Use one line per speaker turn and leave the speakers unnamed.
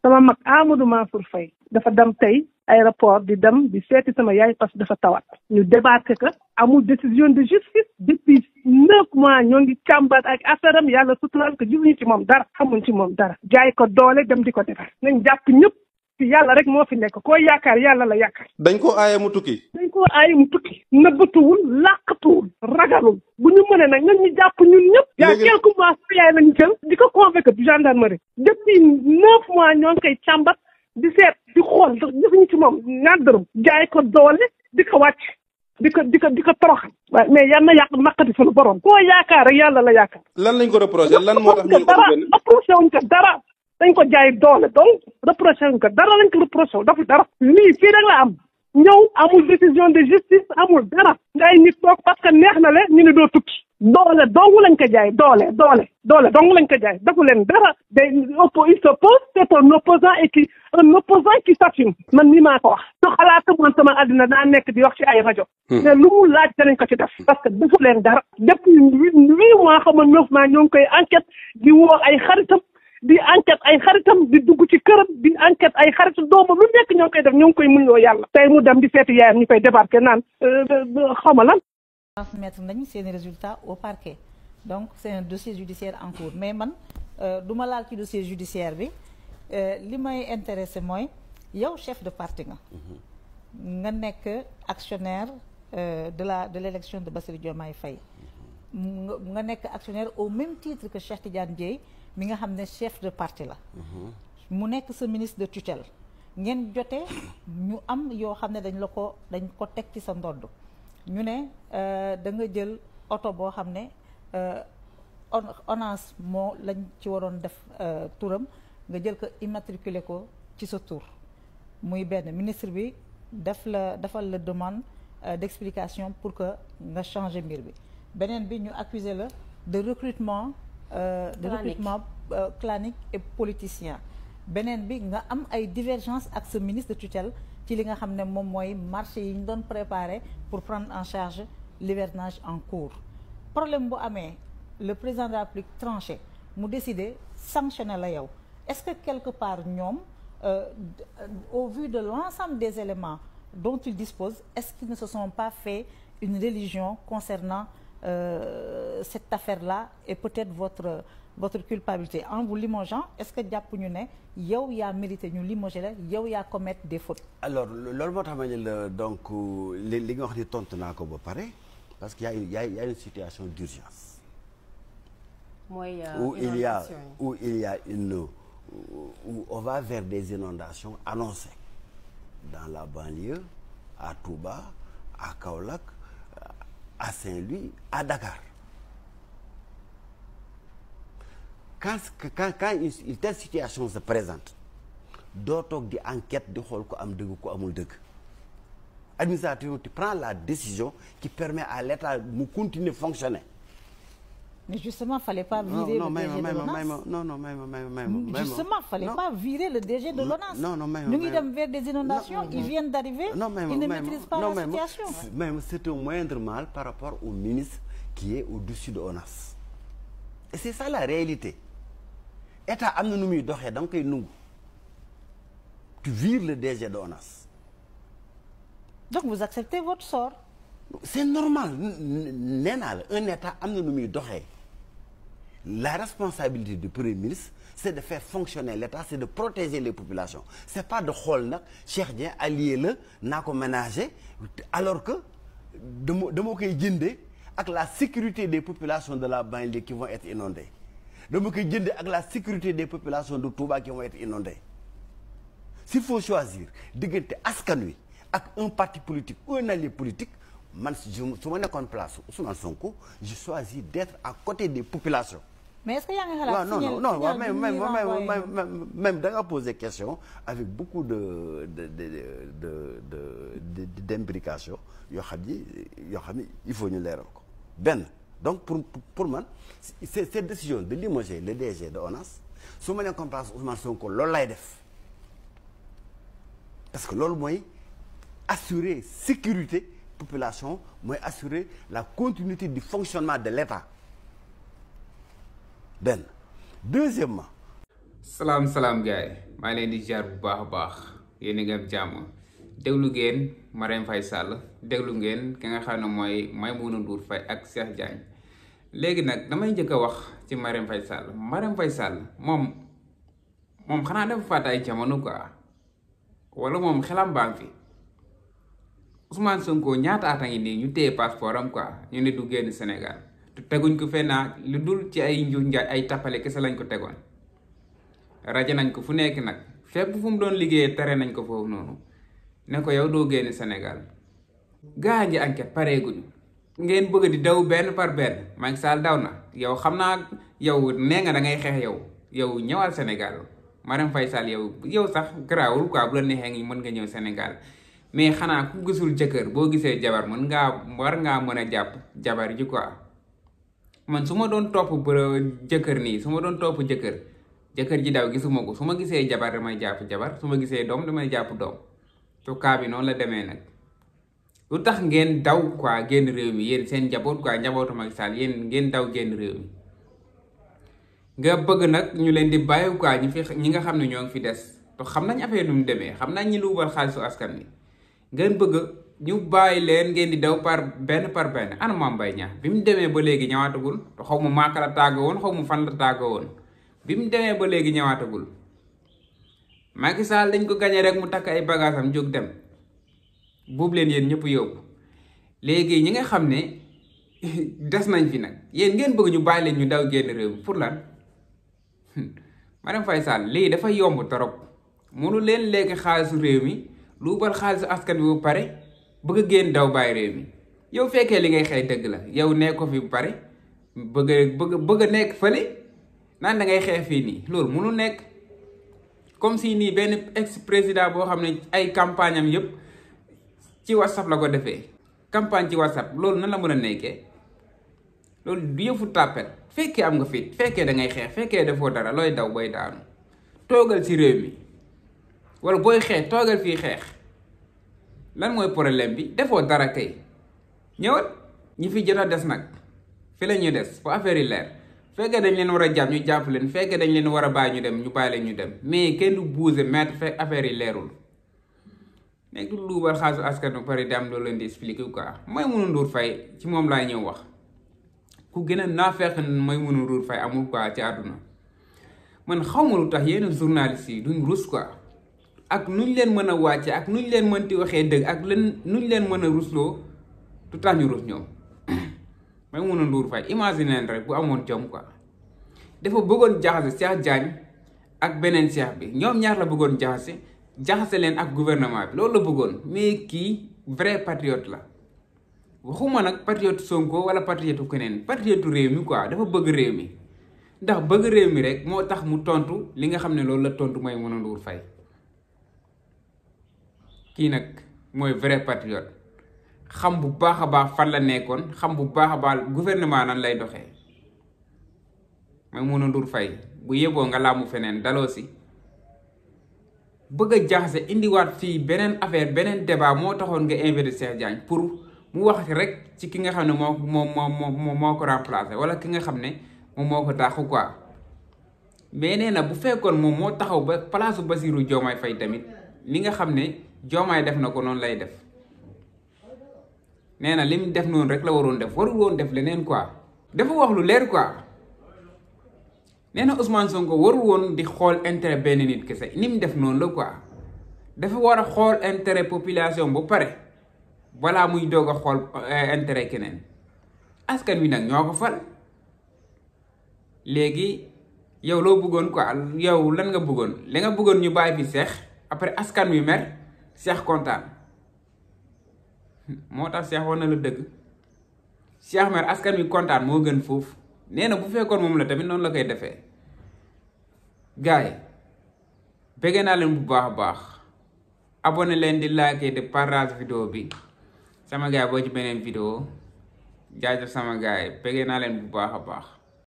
sama mag Amadou Mansour Faye dafa dem tey aéroport di dem di seeti sama yaay parce que dafa tawat ñu débarqué que amul décision de justice depuis 9 mois ñoo ngi càmbar ak affaire am yàlla suturaal ko gisuñu ci moom dara xamuñ ci moom dara jaay ko doole dem di ko defar nañ jàpp ñëpp ci yàlla rek moo fi nekk koo yaakaar yàlla la yaakaar.
dañ ko aaye mu tukki.
dañ ko aaye mu tukki nëbbatuwul làqatuwul ragalul bu ñu mënee nag ñun ñu jàpp ñun ñëpp. yaa quelques mois sa yaay lañu jël di ko convoqué gendarmerie depuis 9 mois ñoo ngi koy càmbar di seet di xool defuñu ci moom ñaar dërëm jaay ko doole di ko wàcc di ko toroxal. waaye mais yal na yàq naqati suñu borom. koo yaakaar rek yàlla la yaakaar.
lan lañ ko reproché lan moo tax ñu
dara reproché wuñ ko dara dañ ko jaay doole donc reproché wuñ ko dara lañ ko reproché dafa dara. lii fii rek la am ñëw amul décision de justice amul dara ngay nit toog parce que neex na le ñu ne doo tukki. doole dong lañ ko jaay doole dong lañ ko jaay defu leen dara day il s'oppose c'est un opposant qui s'assume man nii maa ko wax su xalaatu man sama àddina daa nekk di wax ci ay rajo mais lu mu laaj danañ ko ci def parce que defu leen dara depuis 8 mois xam nga 9 mois ñoo ngi koy enquête di woo ay xaritam di enquête ay xaritam di dugg ci këram di enquête ay xaritu doomam lu nekk ñoo ngi koy def ñoo ngi koy muñoo yàlla tey mu dem di seeti yaayam ñu koy débarqué naan xaw ma lan
transmettre nañ seeni résultats au parquet donc c'est un dossier judiciaire en cours mais man du ma laal ci dossier judiciaire bi li may intéressé mooy yow chef de parti nga nekk actionnaire de l'élection de Bassirou Diomaye Faye nga nekk actionnaire au même titre que Cheikh Tidiane Dièye mi nga xam ne chef de parti la mu nekk sa ministre de tutelle ngeen jotee ñu am yoo xam ne dañ ko teg ci sa ndodd ñu ne da nga jël oto boo xam ne ONAS moo lañ ci waroon def turam nga jël ko immatriculé ko ci sa tur muy benn ministre bi defal la demande d'explication pour que nga changer mbir bi beneen bi ñu accuser la de recrutement clanique et politicien beneen bi nga am ay divergence ak sa ministre de tutelle ci li nga xam ne moom mooy marché yi ñu doon préparé pour prendre en charge l'hivernage en cours problème bu amee le président de la République tranché mu décider sanctionner la yow est-ce que quelque part ñoom au vu de l'ensemble des éléments dont ils disposent est-ce qu'ils ne se sont pas fait une religion concernant cette affaire-là et peut-être votre culpabilité en vous limogeant est-ce que jàpp ñu ne yow yaa mérité ñu limoger la yow yaa commettre des fautes.
alors loolu moo tax ma ne la donc li nga wax ni tontu naa ko ba pare parce que y a une situation d'urgence.
mooy
où on va vers des inondations annoncées dans la banlieue à Touba à Kaolack à Saint-Louis à Dakar. Quand une telle situation se présente doo toog di enquête di xool ko am dëgg ko amul dëgg administrativement tu prends la décision qui permet à l'État mu continuer fonctionner.
mais justement fallait pas virer le DG de l'ONAS. Justement fallait pas virer le DG de l'ONAS. ñu ngi dem vers des inondations ils viennent d'arriver. Ils ne maîtrisent pas la situation.
Même c'est un moindre mal par rapport au ministre qui est au-dessus de ONAS. Et c'est ça la réalité. État am na nu muy doxee da nga koy nungu tu vires le DG de ONAS.
Donc vous acceptez votre sort.
C'est normal nee naa la un état am na nu muy doxee la responsabilité du premier ministre c'est de faire fonctionner l'état c'est de protéger les populations c'est pas de xool nag Cheikh Dieng allié la naa ko ménager alors que dama koy jëndee ak la sécurité des populations de la banlieue qui vont être inondées dama koy jëndee ak la sécurité des populations de Touba qui vont être inondées s'il faut choisir diggante askan wi ak un parti politique ou un allié politique man su ma nekkoon place Ousmane Sonko je choisis d'être à côté des populations.
mais est-ce que yaa ngi xalaat
même da nga poser question avec beaucoup d'imbrication yoo xam ni il faut ñu leeral ko benn donc pour man cette décision de limoger le DG de ONAS su ma nekkoon place Ousmane Sonko loolu lay def parce que loolu mooy assurer sécurité population mooy assurer la continuité du fonctionnement de l'État benn deuxièmement
salaam gaay maa ngi leen di jaar bu baax a baax yéen a ngi am jàmm déglu ngeen Marème Faye Sall déglu ngeen ki nga xam ne mooy Maimouna Ndour Faye ak Cheikh Diagne léegi nag damay njëkk a wax ci Marème Faye Sall moom xanaa dafa fàtte ay jamono quoi wala moom xelam baa ngi fi Ousmane Sonko ñaata at a ngi nii ñu téye passeport am quoi ñu ne du génn Sénégal te teguñ ko fenn lu dul ci ay njuuj njaaj ay tappale kese lañ ko tegoon. rajo nañ ko fu nekk nag fépp fu mu doon liggéeyee tere nañ ko foofu noonu ne ko yow doo génn Sénégal gaa ngi enquête pareeguñu ngeen bëgg di daw benn par benn Macky Sall daw na yow xam naa yow nee nga da ngay xeex yow ñëwal Sénégal Marème Faye Sall yow sax garaawul quoi bu la neexee ngi mën nga ñëw Sénégal mais xanaa ku gisul jëkkër boo gisee jabar war ngaa mën a jàpp jabar ji quoi man su ma doon topp jëkkër nii su ma doon topp jëkkër ji daw gisuma ko su ma gisee jabar damay jàpp jabar su ma gisee doom damay jàpp doom to cas bi noonu la demee nag lu tax ngeen daw quoi génn réew mi yéen seen njaboot quoi njabootu Macky Sall yéen ngeen daw génn réew mi nga bëgg nag ñu leen di bàyyi quoi ñi nga xam ne ñoo ngi fi des to xam nañ affaire nu mu demee xam nañ ñi luubal xaalisu askan wi ngeen bëgg ñu bàyyi leen ngeen di daw par benn ana Mame Mbaye Niang bi mu demee ba léegi ñëwaatagul te xaw ma maaka la tàggoo woon xaw ma fan la tàggoo woon bi mu demee ba léegi ñëwaatagul Macky Sall dañ ko gañe rek mu takk ay bagaasam jóg dem buubu leen yéen ñëpp yóbbu léegi ñi nga xam ne des nañ fi nag yéen ngeen bëgg ñu bàyyi leen ñu daw génn réew mi pour lan Marème Faye Sall lii dafa yomb torop mënu leen léegi xaalisu réew mi lu bal xaalisu askan bi bu pare bëgg a génn daw bàyyi réew mi yow fekkee li ngay xëy dëgg la yow nekk ko fi bu pare bëgg a nekk fële naan da ngay xeex fii nii loolu mënul nekk comme si nii benn ex président boo xam ne ay campagne am yëpp ci WhatsApp la ko defee campagne ci WhatsApp loolu nan la mën a nekkee loolu du yëfu tàppet fekkee am nga fit fekkee da ngay xeex fekkee defoo dara looy daw booy daanu toogal ci réew mi wala booy xeex toogal fii xeex lan mooy problème bi defoo dara kay ñëwal ñi fi jot a des nag fi la ñu des fu affaire yi leer fekkee dañ leen war a jàpp ñu jàpp leen fekkee dañ leen war a bàyyi ñu dem ñu bàyyi leen ñu dem mais kenn du bouger mettre fekk affaire yi leerul nekk du luubal xaalisu askan ba pare di am loolu leen di expliquer quoi Maimouna Ndour Faye ci moom laay ñëw wax ku gën a naafeq Maimouna Ndour Faye amul quoi ci àdduna man xaw ma lu tax yenn journalistes yi duñ rus quoi ak nuñ leen mën a wàcce ak nuñ leen mënti waxee dëgg ak nuñ leen mën a rusloo du tax ñu rus ñoom Maimouna Ndour Faye imagine leen rek bu amoon jom quoi dafa bëggoon jaxase Cheikh Diagne ak beneen Cheikh bi ñoom ñaar la bëggoon jaxase leen ak gouvernement bi loolu la bëggoon mais kii vrai patriote la waxuma nag patriote Sonko wala patriote keneen patriote réew mi quoi dafa bëgg réew mi ndax bëgg réew mi rek moo tax mu tontu li nga xam ne loolu la tontu Maimouna Ndour Faye kii nag mooy vrai patriote xam bu baax a baax fan la nekkoon xam bu baax a baax gouvernement nan lay doxee Maimouna Ndour Faye bu yeboo nga laamu feneen daloo si bëgg a jaxase indiwaat fii beneen affaire beneen débat moo taxoon nga invité Cheikh Diagne pour mu wax rek ci ki nga xam ne moo ko remplacé wala ki nga xam ne moom moo ko taxu quoi mais nee na bu fekkoon moom moo taxaw ba palaasu Bassirou Diomaye Faye tamit li nga xam ne Diomaye def na ko noonu lay def nee na li mu def noonu rek la waroon def warul woon def leneen quoi dafa wax lu leer quoi nee na Ousmane Sonko warul woon di xool intérêt benn nit kese ni mu def noonu la quoi dafa war a xool intérêt population bu pare balaa muy doog a xool intérêt keneen askan wi nag ñoo ko fal léegi yow loo bëggoon quoi yow lan nga bëggoon li nga bëggoon ñu bàyyi fi Cheikh après askan wi mer Cheikh kontaan moo tax Cheikh war na la dëgg Cheikh mer askan wi kontaan moo gën foofu nee na bu fekkoon moom la tamit noonu la koy defee gars yi bëgg naa leen bu baax a baax abonné leen di like di partage vidéo bi sama gars yi boo ci beneen vidéo jaajëf sama gars yi bëgg naa leen bu baax a baax